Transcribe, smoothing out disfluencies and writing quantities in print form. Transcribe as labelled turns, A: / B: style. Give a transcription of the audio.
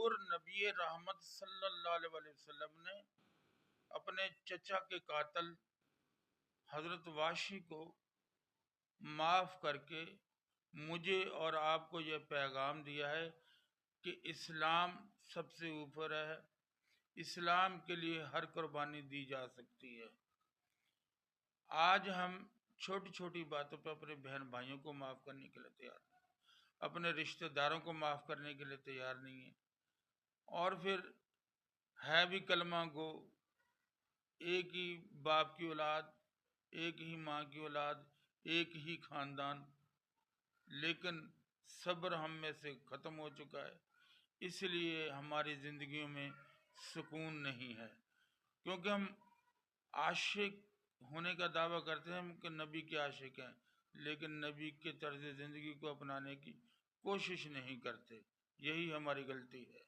A: حضور نبی رحمت صلی اللہ علیہ وسلم نے اپنے چچا کے قاتل حضرت وحشی کو معاف کر کے مجھے اور آپ کو یہ پیغام دیا ہے کہ اسلام سب سے اوپر ہے، اسلام کے لیے ہر قربانی دی جا سکتی ہے۔ آج ہم چھوٹی چھوٹی باتوں پہ اپنے بہن بھائیوں کو معاف کرنے کے لیے تیار نہیں، اپنے رشتہ داروں کو معاف کرنے کے لیے تیار نہیں ہیں، اور پھر ہے بھی کلمہ گو، ایک ہی باپ کی اولاد، ایک ہی ماں کی اولاد، ایک ہی خاندان، لیکن صبر ہم میں سے ختم ہو چکا ہے، اس لیے ہماری زندگیوں میں سکون نہیں ہے، کیونکہ ہم عاشق ہونے کا دعویٰ کرتے ہیں کہ نبی کے عاشق ہیں، لیکن نبی کے طرز زندگی کو اپنانے کی کوشش نہیں کرتے۔ یہی ہماری غلطی ہے۔